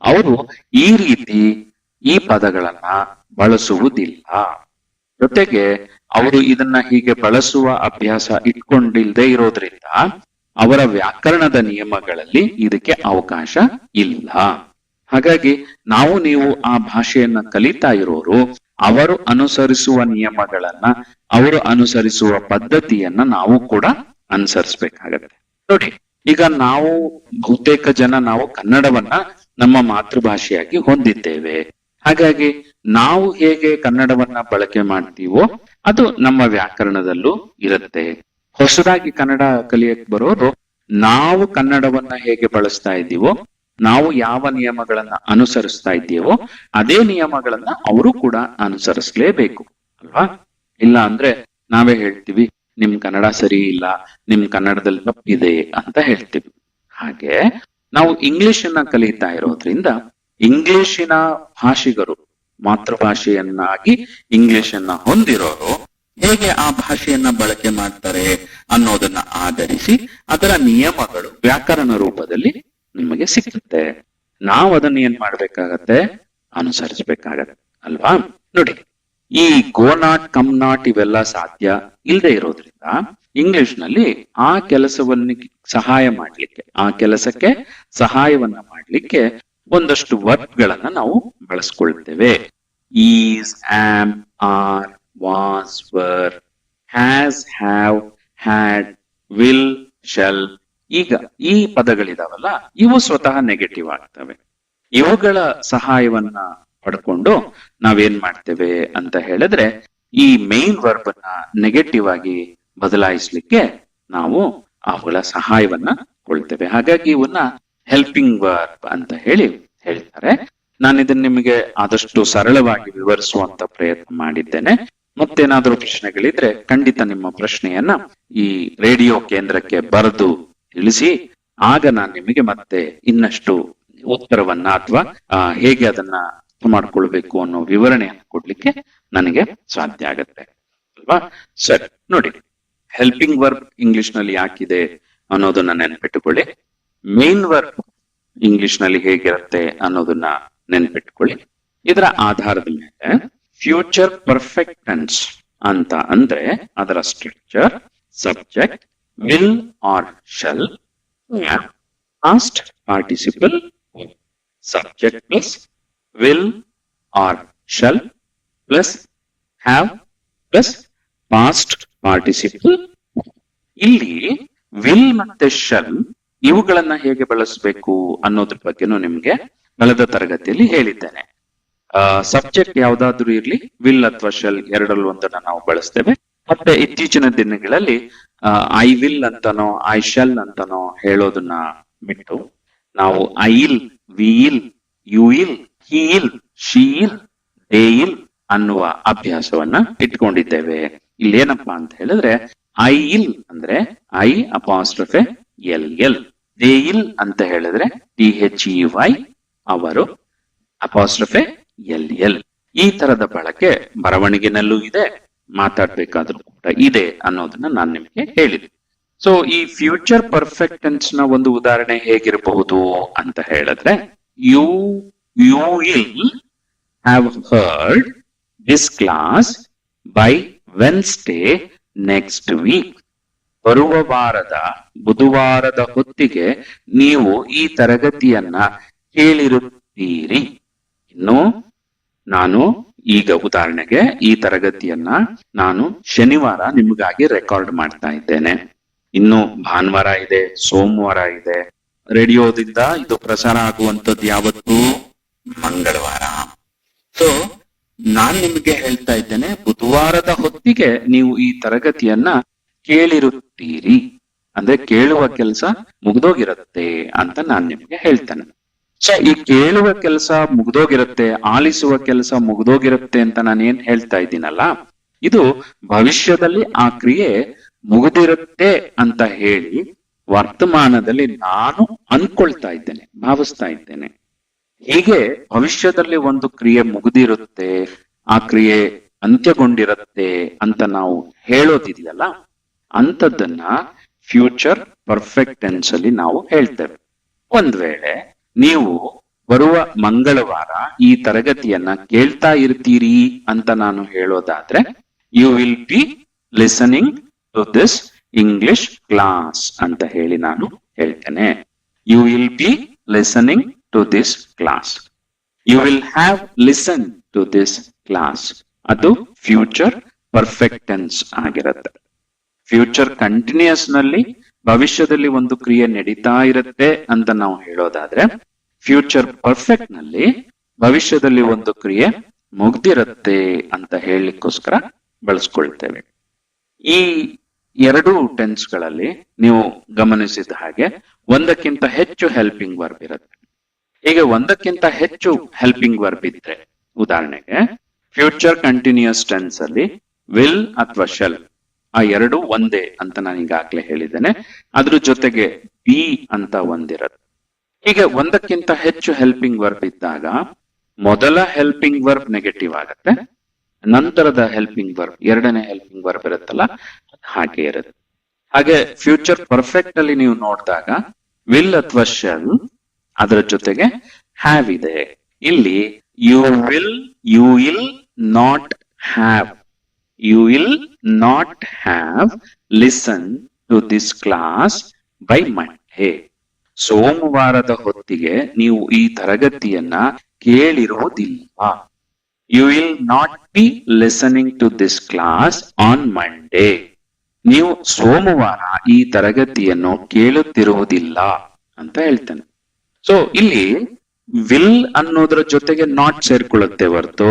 ಅವರು ಈ ರೀತಿ ಈ ಪದಗಳನ್ನ ಬಳಸುವುದಿಲ್ಲ. ಜೊತೆಗೆ ಅವರು ಇದನ್ನ ಹೀಗೆ ಬಳಸುವ ಅಭ್ಯಾಸ ಇಟ್ಕೊಂಡಿಲ್ದೇ ಇರೋದ್ರಿಂದ ಅವರ ವ್ಯಾಕರಣದ ನಿಯಮಗಳಲ್ಲಿ ಇದಕ್ಕೆ ಅವಕಾಶ ಇಲ್ಲ. ಹಾಗಾಗಿ ನೀವು ಆ ಭಾಷೆಯನ್ನ ಕಲಿತಾ ಇರೋರು ಅವರು ಅನುಸರಿಸುವ ನಿಯಮಗಳನ್ನ, ಅವರು ಅನುಸರಿಸುವ ಪದ್ಧತಿಯನ್ನ ನಾವು ಕೂಡ ಅನುಸರಿಸ್ಬೇಕಾಗತ್ತೆ. ನೋಡಿ, ಈಗ ನಾವು ಬಹುತೇಕ ಜನ ನಾವು ಕನ್ನಡವನ್ನ ನಮ್ಮ ಮಾತೃಭಾಷೆಯಾಗಿ ಹೊಂದಿದ್ದೇವೆ. ಹಾಗಾಗಿ ನಾವು ಹೇಗೆ ಕನ್ನಡವನ್ನ ಬಳಕೆ ಮಾಡ್ತೀವೋ ಅದು ನಮ್ಮ ವ್ಯಾಕರಣದಲ್ಲೂ ಇರುತ್ತೆ. ಹೊಸದಾಗಿ ಕನ್ನಡ ಕಲಿಯಕ್ ಬರೋರು ನಾವು ಕನ್ನಡವನ್ನ ಹೇಗೆ ಬಳಸ್ತಾ ಇದ್ದೀವೋ, ನಾವು ಯಾವ ನಿಯಮಗಳನ್ನ ಅನುಸರಿಸ್ತಾ ಇದ್ದೀವೋ ಅದೇ ನಿಯಮಗಳನ್ನ ಅವರು ಕೂಡ ಅನುಸರಿಸಲೇಬೇಕು ಅಲ್ವಾ? ಇಲ್ಲ ಅಂದ್ರೆ ನಾವೇ ಹೇಳ್ತೀವಿ ನಿಮ್ ಕನ್ನಡ ಸರಿ ಇಲ್ಲ, ನಿಮ್ ಕನ್ನಡದಲ್ಲಿ ತಪ್ಪಿದೆ ಅಂತ ಹೇಳ್ತೀವಿ. ಹಾಗೆ ನಾವು ಇಂಗ್ಲಿಷ್ ಅನ್ನ ಕಲಿತಾ ಇರೋದ್ರಿಂದ ಇಂಗ್ಲಿಶಿನ ಭಾಷಿಗರು, ಮಾತೃಭಾಷೆಯನ್ನಾಗಿ ಇಂಗ್ಲಿಷ್ ಅನ್ನ ಹೊಂದಿರೋರು ಹೇಗೆ ಆ ಭಾಷೆಯನ್ನ ಬಳಕೆ ಮಾಡ್ತಾರೆ ಅನ್ನೋದನ್ನ ಆಧರಿಸಿ ಅದರ ನಿಯಮಗಳು ವ್ಯಾಕರಣ ರೂಪದಲ್ಲಿ ನಿಮಗೆ ಸಿಕ್ಕುತ್ತೆ. ನಾವು ಅದನ್ನ ಏನ್ ಮಾಡ್ಬೇಕಾಗತ್ತೆ, ಅನುಸರಿಸ್ಬೇಕಾಗತ್ತೆ ಅಲ್ವಾ? ನೋಡಿ, ಈ ಗೋ ನಾಟ್, ಕಮ್ ನಾಟ್ ಇವೆಲ್ಲ ಸಾಧ್ಯ ಇಲ್ಲದೆ ಇರೋದ್ರಿಂದ ಇಂಗ್ಲಿಷ್ ನಲ್ಲಿ ಆ ಕೆಲಸವನ್ನು ಸಹಾಯ ಮಾಡ್ಲಿಕ್ಕೆ, ಆ ಕೆಲಸಕ್ಕೆ ಸಹಾಯವನ್ನ ಮಾಡ್ಲಿಕ್ಕೆ ಒಂದಷ್ಟು ವರ್ಬ್ ಗಳನ್ನ ನಾವು ಬಳಸ್ಕೊಳ್ತೇವೆ. Is, am, are, was, were, has, have, had, will, shall. ಈಗ ಈ ಪದಗಳಿದಾವಲ್ಲ ಇವು ಸ್ವತಃ ನೆಗೆಟಿವ್ ಆಗ್ತವೆ. ಇವುಗಳ ಸಹಾಯವನ್ನ ಪಡ್ಕೊಂಡು ನಾವೇನ್ ಮಾಡ್ತೇವೆ ಅಂತ ಹೇಳಿದ್ರೆ ಈ ಮೇನ್ ವರ್ಬ್ ಅನ್ನ ನೆಗೆಟಿವ್ ಆಗಿ ಬದಲಾಯಿಸ್ಲಿಕ್ಕೆ ನಾವು ಅವುಗಳ ಸಹಾಯವನ್ನ ಕೊಳ್ತೇವೆ. ಹಾಗಾಗಿ ಇವನ್ನ ಹೆಲ್ಪಿಂಗ್ ವರ್ಬ್ ಅಂತ ಹೇಳ್ತಾರೆ. ನಾನು ಇದನ್ನ ನಿಮಗೆ ಆದಷ್ಟು ಸರಳವಾಗಿ ವಿವರಿಸುವಂತ ಪ್ರಯತ್ನ ಮಾಡಿದ್ದೇನೆ. ಮತ್ತೇನಾದ್ರೂ ಪ್ರಶ್ನೆಗಳಿದ್ರೆ ಖಂಡಿತ ನಿಮ್ಮ ಪ್ರಶ್ನೆಯನ್ನ ಈ ರೇಡಿಯೋ ಕೇಂದ್ರಕ್ಕೆ ಬರೆದು ತಿಳಿಸಿ. ಆಗ ನಾನು ನಿಮಗೆ ಮತ್ತೆ ಇನ್ನಷ್ಟು ಉತ್ತರವನ್ನ ಅಥವಾ ಹೇಗೆ ಅದನ್ನ ಮಾಡ್ಕೊಳ್ಬೇಕು ಅನ್ನೋ ವಿವರಣೆಯನ್ನು ಕೊಡ್ಲಿಕ್ಕೆ ನನಗೆ ಸಾಧ್ಯ ಆಗತ್ತೆ ಅಲ್ವಾ? ಸರಿ, ನೋಡಿ, ಹೆಲ್ಪಿಂಗ್ ವರ್ಬ್ ಇಂಗ್ಲಿಷ್ ನಲ್ಲಿ ಯಾಕಿದೆ ಅನ್ನೋದನ್ನ ನೆನ್ಪಿಟ್ಟುಕೊಳ್ಳಿ. ಮೇನ್ ವರ್ಬ್ ಇಂಗ್ಲಿಷ್ ನಲ್ಲಿ ಹೇಗಿರುತ್ತೆ ಅನ್ನೋದನ್ನ ನೆನ್ಪಿಟ್ಕೊಳ್ಳಿ. ಇದರ ಆಧಾರದ ಮೇಲೆ ಫ್ಯೂಚರ್ ಪರ್ಫೆಕ್ಟ್ ಟೆನ್ಸ್ ಅಂತ ಅಂದ್ರೆ ಅದರ structure subject, will or shall, past participle, subject plus will or shall plus have plus past participle. ಇಲ್ಲಿ ವಿಲ್ ಮತ್ತೆ ಶೆಲ್ ಇವುಗಳನ್ನ ಹೇಗೆ ಬಳಸಬೇಕು ಅನ್ನೋದ್ರ ಬಗ್ಗೆನೂ ನಿಮ್ಗೆ ಕಳೆದ ತರಗತಿಯಲ್ಲಿ ಹೇಳಿದ್ದೇನೆ. ಸಬ್ಜೆಕ್ಟ್ ಯಾವ್ದಾದ್ರು ಇರ್ಲಿ, ವಿಲ್ ಅಥವಾ ಶೆಲ್ ಎರಡರಲ್ಲಿ ಒಂದನ್ನ ನಾವು ಬಳಸ್ತೇವೆ. ಮತ್ತೆ ಇತ್ತೀಚಿನ ದಿನಗಳಲ್ಲಿ ಐ ವಿಲ್ ಅಂತನೋ ಐ ಶೆಲ್ ಅಂತನೋ ಹೇಳೋದನ್ನ ಬಿಟ್ಟು ನಾವು ಐ ಇಲ್, ವಿ ಇಲ್, ಯು ಇಲ್, ಹಿ ಇಲ್, ಶಿ ಇಲ್, ದೇ ಇಲ್ ಅನ್ನುವ ಅಭ್ಯಾಸವನ್ನ ಇಟ್ಕೊಂಡಿದ್ದೇವೆ. ಇಲ್ಲಿ ಏನಪ್ಪಾ ಅಂತ ಹೇಳಿದ್ರೆ ಐ ಇಲ್ ಅಂದ್ರೆ I apostrophe L L, they ಇಲ್ ಅಂತ ಹೇಳಿದ್ರೆ THEY ಅವರು ಅಪಾಸ್ಟ್ರಫೆ ಎಲ್ ಎಲ್. ಈ ತರದ ಬಳಕೆ ಬರವಣಿಗೆನಲ್ಲೂ ಇದೆ, ಮಾತಾಡ್ಬೇಕಾದ್ರೂ ಕೂಡ ಇದೆ ಅನ್ನೋದನ್ನ ನಾನು ನಿಮಗೆ ಹೇಳಿದೆ. ಸೊ ಈ ಫ್ಯೂಚರ್ ಪರ್ಫೆಕ್ಟ್ ಟೆನ್ಸ್ ನ ಒಂದು ಉದಾಹರಣೆ ಹೇಗಿರಬಹುದು ಅಂತ ಹೇಳಿದ್ರೆ, you you will have heard this class by Wednesday next week. ಬರುವ ವಾರದ ಬುಧವಾರದ ಹೊತ್ತಿಗೆ ನೀವು ಈ ತರಗತಿಯನ್ನ ಕೇಳಿರುತ್ತೀರಿ. ಇನ್ನು ನಾನು ಈಗ ಉದಾಹರಣೆಗೆ ಈ ತರಗತಿಯನ್ನ ನಾನು ಶನಿವಾರ ನಿಮಗಾಗಿ ರೆಕಾರ್ಡ್ ಮಾಡ್ತಾ ಇದ್ದೇನೆ. ಇನ್ನು ಭಾನುವಾರ ಇದೆ, ಸೋಮವಾರ ಇದೆ. ರೇಡಿಯೋದಿಂದ ಇದು ಪ್ರಸಾರ ಆಗುವಂತದ್ದು ಯಾವತ್ತು? ಮಂಗಳವಾರ. ಸೊ ನಾನ್ ನಿಮ್ಗೆ ಹೇಳ್ತಾ ಇದ್ದೇನೆ, ಬುಧವಾರದ ಹೊತ್ತಿಗೆ ನೀವು ಈ ತರಗತಿಯನ್ನ ಕೇಳಿರುತ್ತೀರಿ. ಅಂದ್ರೆ ಕೇಳುವ ಕೆಲಸ ಮುಗ್ದೋಗಿರುತ್ತೆ ಅಂತ ನಾನ್ ನಿಮ್ಗೆ ಹೇಳ್ತೇನೆ. ಸೊ ಈ ಕೇಳುವ ಕೆಲಸ ಮುಗ್ದೋಗಿರುತ್ತೆ, ಆಲಿಸುವ ಕೆಲಸ ಮುಗ್ದೋಗಿರುತ್ತೆ ಅಂತ ನಾನು ಏನ್ ಹೇಳ್ತಾ ಇದ್ದೀನಲ್ಲ, ಇದು ಭವಿಷ್ಯದಲ್ಲಿ ಆ ಕ್ರಿಯೆ ಮುಗಿದಿರುತ್ತೆ ಅಂತ ಹೇಳಿ ವರ್ತಮಾನದಲ್ಲಿ ನಾನು ಅನ್ಕೊಳ್ತಾ ಇದ್ದೇನೆ, ಭಾವಿಸ್ತಾ ಇದ್ದೇನೆ. ಹೀಗೆ ಭವಿಷ್ಯದಲ್ಲಿ ಒಂದು ಕ್ರಿಯೆ ಮುಗಿದಿರುತ್ತೆ, ಆ ಕ್ರಿಯೆ ಅಂತ್ಯಗೊಂಡಿರುತ್ತೆ ಅಂತ ನಾವು ಹೇಳೋದಿದೆಯಲ್ಲ, ಅಂತದನ್ನ ಫ್ಯೂಚರ್ ಪರ್ಫೆಕ್ಟ್ ಟೆನ್ಸ್ ಅಲ್ಲಿ ನಾವು ಹೇಳ್ತೇವೆ. ಒಂದ್ ವೇಳೆ ನೀವು ಬರುವ ಮಂಗಳವಾರ ಈ ತರಗತಿಯನ್ನ ಕೇಳ್ತಾ ಇರ್ತೀರಿ ಅಂತ ನಾನು ಹೇಳೋದಾದ್ರೆ, you will be listening to this English class ಅಂತ ಹೇಳಿ ನಾನು ಹೇಳ್ತೇನೆ. You will be listening to this class. You will have listen to this class. ಅದು ಫ್ಯೂಚರ್ ಪರ್ಫೆಕ್ಟ್ ಟೆನ್ಸ್ ಆಗಿರುತ್ತೆ. ಫ್ಯೂಚರ್ ಕಂಟಿನ್ಯೂಸ್ ನಲ್ಲಿ ಭವಿಷ್ಯದಲ್ಲಿ ಒಂದು ಕ್ರಿಯೆ ನಡೀತಾ ಇರುತ್ತೆ ಅಂತ ನಾವು ಹೇಳೋದಾದ್ರೆ, ಫ್ಯೂಚರ್ ಪರ್ಫೆಕ್ಟ್ ನಲ್ಲಿ ಭವಿಷ್ಯದಲ್ಲಿ ಒಂದು ಕ್ರಿಯೆ ಮುಗ್ದಿರುತ್ತೆ ಅಂತ ಹೇಳಲಿಕ್ಕೋಸ್ಕರ ಬಳಸ್ಕೊಳ್ತೇವೆ. ಈ ಎರಡು ಟೆನ್ಸ್ ಗಳಲ್ಲಿ ನೀವು ಗಮನಿಸಿದ ಹಾಗೆ ಒಂದಕ್ಕಿಂತ ಹೆಚ್ಚು ಹೆಲ್ಪಿಂಗ್ ವರ್ಬ್ ಇರುತ್ತೆ. ಹೀಗೆ ಒಂದಕ್ಕಿಂತ ಹೆಚ್ಚು ಹೆಲ್ಪಿಂಗ್ ವರ್ಬ್ ಇದ್ರೆ, ಉದಾಹರಣೆಗೆ ಫ್ಯೂಚರ್ ಕಂಟಿನ್ಯೂಸ್ ಟೆನ್ಸ್ ಅಲ್ಲಿ ವಿಲ್ ಅಥವಾ ಶೆಲ್ ಆ ಎರಡು ಒಂದೇ ಅಂತ ನಾನು ಈಗಾಗ್ಲೇ ಹೇಳಿದ್ದೇನೆ. ಅದ್ರ ಜೊತೆಗೆ ಬಿ ಅಂತ ಒಂದಿರುತ್ತೆ. ಹೀಗೆ ಒಂದಕ್ಕಿಂತ ಹೆಚ್ಚು ಹೆಲ್ಪಿಂಗ್ ವರ್ಬ್ ಇದ್ದಾಗ ಮೊದಲ ಹೆಲ್ಪಿಂಗ್ ವರ್ಬ್ ನೆಗೆಟಿವ್ ಆಗುತ್ತೆ, ನಂತರದ ಹೆಲ್ಪಿಂಗ್ ವರ್ಬ್ ಎರಡನೇ ಹೆಲ್ಪಿಂಗ್ ವರ್ಬ್ ಇರುತ್ತಲ್ಲ ಹಾಗೆ ಇರುತ್ತೆ. ಹಾಗೆ ಫ್ಯೂಚರ್ ಪರ್ಫೆಕ್ಟ್ ಅಲ್ಲಿ ನೀವು ನೋಡಿದಾಗ ವಿಲ್ ಅಥವಾ ಶೆಲ್ ಅದರ ಜೊತೆಗೆ ಹ್ಯಾವ್ ಇದೆ. ಇಲ್ಲಿ you will not have, you will not have listen to this class by Monday. ಸೋಮವಾರದ ಹೊತ್ತಿಗೆ ನೀವು ಈ ತರಗತಿಯನ್ನ ಕೇಳಿರುವುದಿಲ್ಲ. You will not be listening to this class on Monday. ನೀವು ಸೋಮವಾರ ಈ ತರಗತಿಯನ್ನು ಕೇಳುತ್ತಿರುವುದಿಲ್ಲ ಅಂತ ಹೇಳ್ತಾನೆ. ಸೊ ಇಲ್ಲಿ ವಿಲ್ ಅನ್ನೋದ್ರ ಜೊತೆಗೆ ನಾಟ್ ಸೇರ್ಕೊಳ್ಳುತ್ತೆ ಹೊರತು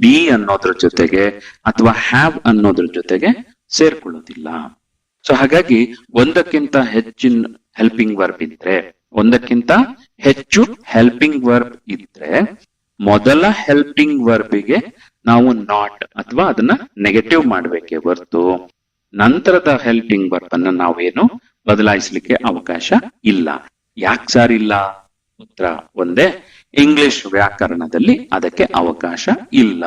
ಬಿ ಅನ್ನೋದ್ರ ಜೊತೆಗೆ ಅಥವಾ ಹ್ಯಾವ್ ಅನ್ನೋದ್ರ ಜೊತೆಗೆ ಸೇರ್ಕೊಳ್ಳೋದಿಲ್ಲ. ಸೊ ಹಾಗಾಗಿ ಒಂದಕ್ಕಿಂತ ಹೆಚ್ಚಿನ ಹೆಲ್ಪಿಂಗ್ ವರ್ಬ್ ಇದ್ರೆ, ಒಂದಕ್ಕಿಂತ ಹೆಚ್ಚು ಹೆಲ್ಪಿಂಗ್ ವರ್ಬ್ ಇದ್ರೆ ಮೊದಲ ಹೆಲ್ಪಿಂಗ್ ವರ್ಬಿಗೆ ನಾವು ನಾಟ್ ಅಥವಾ ಅದನ್ನ ನೆಗೆಟಿವ್ ಮಾಡ್ಬೇಕೆ ಹೊರತು ನಂತರದ ಹೆಲ್ಪಿಂಗ್ ವರ್ಬ್ ಅನ್ನ ನಾವೇನು ಬದಲಾಯಿಸಲಿಕ್ಕೆ ಅವಕಾಶ ಇಲ್ಲ. ಯಾಕೆ ಸಾರ್ ಇಲ್ಲ? ಉತ್ತರ ಒಂದೇ, ಇಂಗ್ಲಿಷ್ ವ್ಯಾಕರಣದಲ್ಲಿ ಅದಕ್ಕೆ ಅವಕಾಶ ಇಲ್ಲ.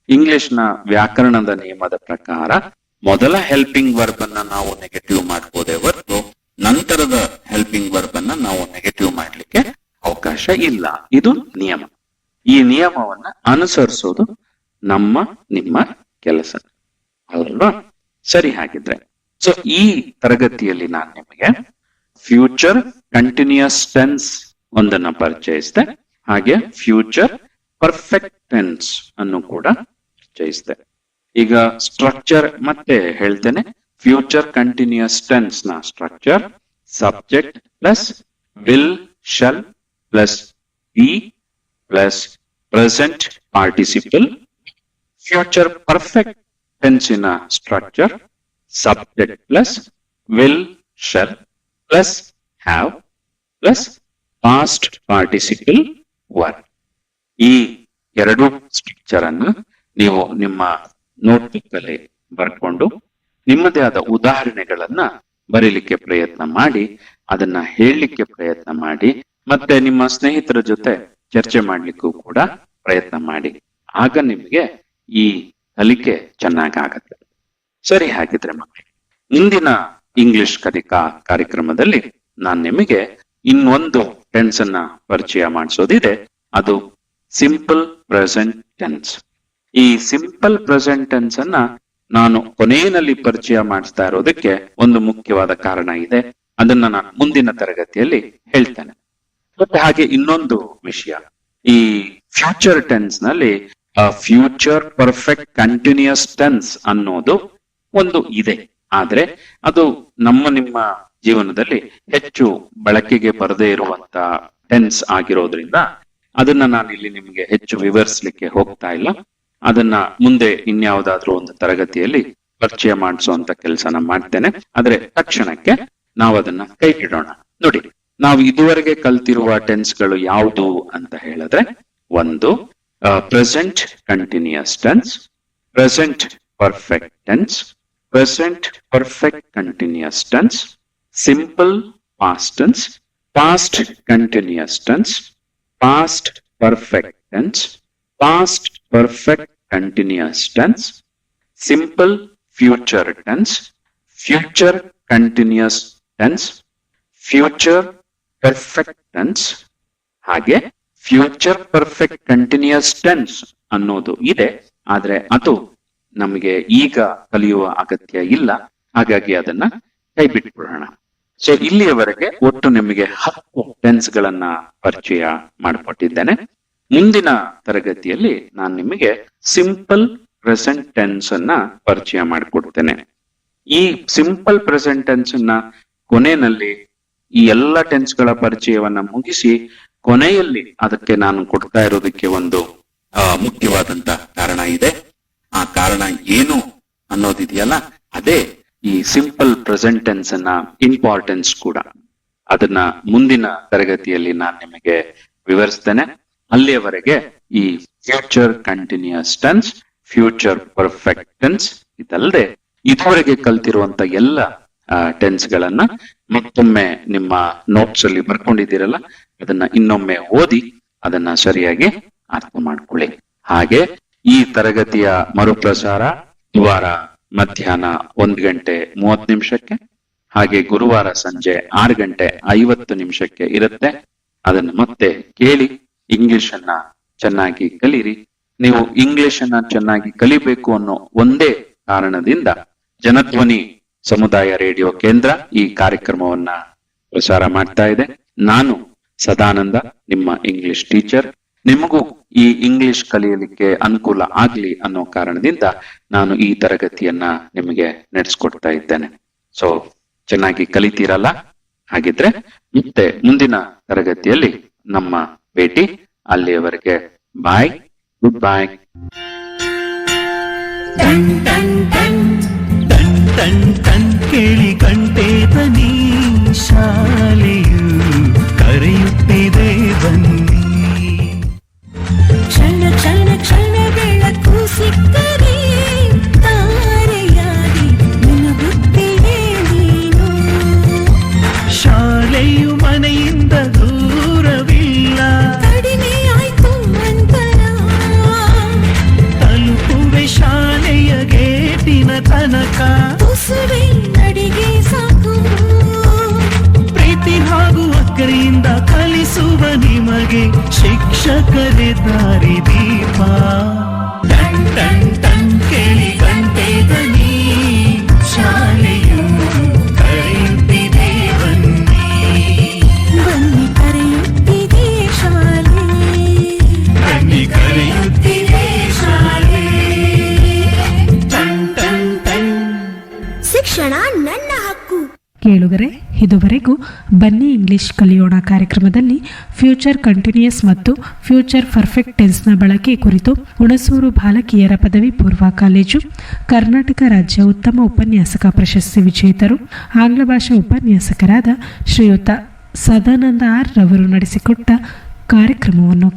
ಇಂಗ್ಲಿಷ್ನ ವ್ಯಾಕರಣದ ನಿಯಮದ ಪ್ರಕಾರ ಮೊದಲ ಹೆಲ್ಪಿಂಗ್ ವರ್ಬ್ ಅನ್ನ ನಾವು ನೆಗೆಟಿವ್ ಮಾಡ್ಬೋದೇ ಹೊರತು ನಂತರದ ಹೆಲ್ಪಿಂಗ್ ವರ್ಬ್ ಅನ್ನ ನಾವು ನೆಗೆಟಿವ್ ಮಾಡ್ಲಿಕ್ಕೆ ಅವಕಾಶ ಇಲ್ಲ. ಇದು ನಿಯಮ. ಈ ನಿಯಮವನ್ನ ಅನುಸರಿಸೋದು ನಿಮ್ಮ ಕೆಲಸ ಅಲ್ವಾ? ಸರಿ, ಹಾಗಿದ್ರೆ ಸೊ ಈ ತರಗತಿಯಲ್ಲಿ ನಾನು ನಿಮಗೆ ಫ್ಯೂಚರ್ ಕಂಟಿನ್ಯೂಸ್ ಟೆನ್ಸ್ ಒಂದನ್ನ ಪರಿಚಯಿಸಿದೆ, ಹಾಗೆ ಫ್ಯೂಚರ್ ಪರ್ಫೆಕ್ಟ್ ಟೆನ್ಸ್ ಅನ್ನು ಕೂಡ ಪರಿಚಯಿಸಿದೆ. ಈಗ ಸ್ಟ್ರಕ್ಚರ್ ಮತ್ತೆ ಹೇಳ್ತೇನೆ. ಫ್ಯೂಚರ್ ಕಂಟಿನ್ಯೂಸ್ ಟೆನ್ಸ್ ನ structure subject plus will shall plus be plus present participle. Future perfect ಟೆನ್ಸಿನ structure subject plus will shall plus have plus past participle verb. ಈ ಎರಡು ಸ್ಟ್ರಕ್ಚರ್ ಅನ್ನು ನೀವು ನಿಮ್ಮ ನೋಟ್ಬುಕ್ ಅಲ್ಲಿ ಬರ್ಕೊಂಡು ನಿಮ್ಮದೇ ಆದ ಉದಾಹರಣೆಗಳನ್ನ ಬರೀಲಿಕ್ಕೆ ಪ್ರಯತ್ನ ಮಾಡಿ, ಅದನ್ನ ಹೇಳಲಿಕ್ಕೆ ಪ್ರಯತ್ನ ಮಾಡಿ, ಮತ್ತೆ ನಿಮ್ಮ ಸ್ನೇಹಿತರ ಜೊತೆ ಚರ್ಚೆ ಮಾಡ್ಲಿಕ್ಕೂ ಕೂಡ ಪ್ರಯತ್ನ ಮಾಡಿ. ಆಗ ನಿಮಗೆ ಈ ಕಲಿಕೆ ಚೆನ್ನಾಗಾಗತ್ತೆ. ಸರಿ, ಹಾಗಿದ್ರೆ ಮಕ್ಕಳು, ಇಂದಿನ ಇಂಗ್ಲಿಷ್ ಕಲಿಕಾ ಕಾರ್ಯಕ್ರಮದಲ್ಲಿ ನಾನು ನಿಮಗೆ ಇನ್ನೊಂದು ಟೆನ್ಸ್ ಅನ್ನ ಪರಿಚಯ ಮಾಡಿಸೋದಿದೆ. ಅದು ಸಿಂಪಲ್ ಪ್ರೆಸೆಂಟ್ ಟೆನ್ಸ್. ಈ ಸಿಂಪಲ್ ಪ್ರೆಸೆಂಟ್ ಟೆನ್ಸ್ ಅನ್ನ ನಾನು ಕೊನೆಯಲ್ಲಿ ಪರಿಚಯ ಮಾಡಿಸ್ತಾ ಇರೋದಕ್ಕೆ ಒಂದು ಮುಖ್ಯವಾದ ಕಾರಣ ಇದೆ. ಅದನ್ನ ನಾನು ಮುಂದಿನ ತರಗತಿಯಲ್ಲಿ ಹೇಳ್ತೇನೆ. ಮತ್ತೆ ಹಾಗೆ ಇನ್ನೊಂದು ವಿಷಯ, ಈ ಫ್ಯೂಚರ್ ಟೆನ್ಸ್ ನಲ್ಲಿ ಫ್ಯೂಚರ್ ಪರ್ಫೆಕ್ಟ್ ಕಂಟಿನ್ಯೂಸ್ ಟೆನ್ಸ್ ಅನ್ನೋದು ಒಂದು ಇದೆ. ಆದ್ರೆ ಅದು ನಿಮ್ಮ ಜೀವನದಲ್ಲಿ ಹೆಚ್ಚು ಬಳಕೆಗೆ ಬರದೇ ಇರುವಂತ ಟೆನ್ಸ್ ಆಗಿರೋದ್ರಿಂದ ಅದನ್ನ ನಾನು ಇಲ್ಲಿ ನಿಮಗೆ ಹೆಚ್ಚು ವಿವರಿಸಲಿಕ್ಕೆ ಹೋಗ್ತಾ ಇಲ್ಲ. ಅದನ್ನ ಮುಂದೆ ಇನ್ಯಾವುದಾದ್ರೂ ಒಂದು ತರಗತಿಯಲ್ಲಿ ಪರಿಚಯ ಮಾಡಿಸುವಂತ ಕೆಲಸನ ಮಾಡ್ತೇನೆ. ಆದ್ರೆ ತಕ್ಷಣಕ್ಕೆ ನಾವು ಅದನ್ನ ಕೈ ಬಿಡೋಣ. ನೋಡಿ, ನಾವು ಇದುವರೆಗೆ ಕಲ್ತಿರುವ ಟೆನ್ಸ್ಗಳು ಯಾವುದು ಅಂತ ಹೇಳಿದ್ರೆ, ಒಂದು present continuous tense, present perfect tense, present perfect continuous tense, simple past tense, past continuous tense, past perfect tense, past perfect continuous tense, simple future tense, future continuous tense, future perfect tense, ಹಾಗೆ ಫ್ಯೂಚರ್ ಪರ್ಫೆಕ್ಟ್ ಕಂಟಿನ್ಯೂಸ್ ಟೆನ್ಸ್ ಅನ್ನೋದು ಇದೆ. ಆದ್ರೆ ಅದು ನಮಗೆ ಈಗ ಕಲಿಯುವ ಅಗತ್ಯ ಇಲ್ಲ, ಹಾಗಾಗಿ ಅದನ್ನ ಕೈ ಬಿಟ್ಬಿಡೋಣ. ಸೊ ಇಲ್ಲಿಯವರೆಗೆ ಒಟ್ಟು ನಿಮಗೆ 10 ಟೆನ್ಸ್ ಗಳನ್ನ ಪರಿಚಯ ಮಾಡಿಕೊಟ್ಟಿದ್ದೇನೆ. ಮುಂದಿನ ತರಗತಿಯಲ್ಲಿ ನಾನು ನಿಮಗೆ ಸಿಂಪಲ್ ಪ್ರೆಸೆಂಟ್ ಟೆನ್ಸ್ ಅನ್ನ ಪರಿಚಯ ಮಾಡಿಕೊಡ್ತೇನೆ. ಈ ಸಿಂಪಲ್ ಪ್ರೆಸೆಂಟ್ ಟೆನ್ಸ್ ಅನ್ನ ಕೊನೆಯಲ್ಲಿ ಈ ಎಲ್ಲ ಟೆನ್ಸ್ ಗಳ ಪರಿಚಯವನ್ನ ಮುಗಿಸಿ ಕೊನೆಯಲ್ಲಿ ಅದಕ್ಕೆ ನಾನು ಕೊಡ್ತಾ ಇರೋದಕ್ಕೆ ಒಂದು ಮುಖ್ಯವಾದಂತ ಕಾರಣ ಇದೆ. ಆ ಕಾರಣ ಏನು ಅನ್ನೋದಿದೆಯಲ್ಲ, ಅದೇ ಈ ಸಿಂಪಲ್ ಪ್ರೆಸೆಂಟ್ ಟೆನ್ಸ್ ಅನ್ನ ಇಂಪಾರ್ಟೆನ್ಸ್ ಕೂಡ. ಅದನ್ನ ಮುಂದಿನ ತರಗತಿಯಲ್ಲಿ ನಾನು ನಿಮಗೆ ವಿವರಿಸ್ತೇನೆ. ಅಲ್ಲಿಯವರೆಗೆ ಈ future continuous tense, future perfect tense ಇದಲ್ಲದೆ ಇದುವರೆಗೆ ಕಲ್ತಿರುವಂತ ಎಲ್ಲ ಟೆನ್ಸ್ ಗಳನ್ನ ಮತ್ತೊಮ್ಮೆ ನಿಮ್ಮ ನೋಟ್ಸ್ ಅಲ್ಲಿ ಬರ್ಕೊಂಡಿದ್ದೀರಲ್ಲ, ಅದನ್ನ ಇನ್ನೊಮ್ಮೆ ಓದಿ ಅದನ್ನ ಸರಿಯಾಗಿ ಅರ್ಥ ಮಾಡ್ಕೊಳ್ಳಿ. ಹಾಗೆ ಈ ತರಗತಿಯ ಮರುಪ್ರಸಾರ ಗುರುವಾರ ಮಧ್ಯಾಹ್ನ 1:30 ಹಾಗೆ ಗುರುವಾರ ಸಂಜೆ 6:50 ಇರುತ್ತೆ. ಅದನ್ನು ಮತ್ತೆ ಕೇಳಿ ಇಂಗ್ಲಿಷ್ ಅನ್ನ ಚೆನ್ನಾಗಿ ಕಲೀರಿ. ನೀವು ಇಂಗ್ಲಿಷ್ ಅನ್ನ ಚೆನ್ನಾಗಿ ಕಲಿಬೇಕು ಅನ್ನೋ ಒಂದೇ ಕಾರಣದಿಂದ ಜನಧ್ವನಿ ಸಮುದಾಯ ರೇಡಿಯೋ ಕೇಂದ್ರ ಈ ಕಾರ್ಯಕ್ರಮವನ್ನ ಪ್ರಸಾರ ಮಾಡ್ತಾ ಇದೆ. ನಾನು ಸದಾನಂದ, ನಿಮ್ಮ ಇಂಗ್ಲಿಷ್ ಟೀಚರ್. ನಿಮಗೂ ಈ ಇಂಗ್ಲಿಷ್ ಕಲಿಯಲಿಕ್ಕೆ ಅನುಕೂಲ ಆಗ್ಲಿ ಅನ್ನೋ ಕಾರಣದಿಂದ ನಾನು ಈ ತರಗತಿಯನ್ನ ನಿಮಗೆ ನಡೆಸ್ಕೊಡ್ತಾ ಇದ್ದೇನೆ. ಸೊ ಚೆನ್ನಾಗಿ ಕಲಿತೀರಲ್ಲ? ಹಾಗಿದ್ರೆ ಮತ್ತೆ ಮುಂದಿನ ತರಗತಿಯಲ್ಲಿ ನಮ್ಮ ಭೇಟಿ. ಅಲ್ಲಿಯವರೆಗೆ ಬಾಯ್, ಗುಡ್ ಬಾಯ್. ಟನ್ ಟನ್ ಟನ್ ಟನ್ ಟನ್ ಟನ್ ಕೇಳಿ ಕಂಠೆ ಬನ್ನಿ, ಶಾಲೆಯು ಕರೆಯುತ್ತಿದೆ ಬನ್ನಿ. ಕ್ಷಣ ಕ್ಷಣ ಕ್ಷಣ ಬೆಳಕು ಸಿಕ್ಕರೆ ತಾರೆಯಾಗಿ ಮಿನುಗುತ್ತಿದೆ ನೀನು. ಶಾಲೆಯು ಮನೆಯಿಂದ ದೂರವಿಲ್ಲ, ಕಡಿಮೆ ಆಯ್ತು ಅಂತರ, ತಲುಪುವೆ ಶಾಲೆಯ ಗೇಟಿನ ತನಕ. ತುಸುವೆ ನಡಿಗೆ ಸಾಕು, ಪ್ರೀತಿ ಹಾಗೂ ಅಕ್ಕರೆಯಿಂದ ಕಲಿಸುವ ನಿಮಗೆ ಶಿಕ್ಷಕರೇ ದಾರಿ ದೀಪ. ಟನ್ ಟನ್ ಟನ್ ಕೇಳಿ ಗಂಟೆ ಧ್ವನಿ, ಶಾಲೆಯು ಕರೆಯುತ್ತಿದೆ ಬನ್ನಿ. ಬನ್ನಿ ಕರೆಯುತ್ತಿದೆ ಶಾಲೆ, ಬನ್ನಿ ಕರೆಯುತ್ತಿದೆ ಶಾಲೆ. ಟನ್ ಟನ್ ಟನ್. ಶಿಕ್ಷಣ ನನ್ನ ಹಕ್ಕು. ಕೇಳುಗರೆ, ಇದುವರೆಗೂ ಬನ್ನಿ ಇಂಗ್ಲಿಷ್ ಕಲಿಯೋಣ ಕಾರ್ಯಕ್ರಮದಲ್ಲಿ ಫ್ಯೂಚರ್ ಕಂಟಿನ್ಯೂಸ್ ಮತ್ತು ಫ್ಯೂಚರ್ ಪರ್ಫೆಕ್ಟ್ ಟೆನ್ಸ್ನ ಬಳಕೆ ಕುರಿತು ಹುಣಸೂರು ಬಾಲಕಿಯರ ಪದವಿ ಪೂರ್ವ ಕಾಲೇಜು ಕರ್ನಾಟಕ ರಾಜ್ಯ ಉತ್ತಮ ಉಪನ್ಯಾಸಕ ಪ್ರಶಸ್ತಿ ವಿಜೇತರು ಆಂಗ್ಲ ಭಾಷಾ ಉಪನ್ಯಾಸಕರಾದ ಶ್ರೀಯುತ ಸದಾನಂದ ಆರ್ ರವರು ನಡೆಸಿಕೊಟ್ಟ ಕಾರ್ಯಕ್ರಮವನ್ನು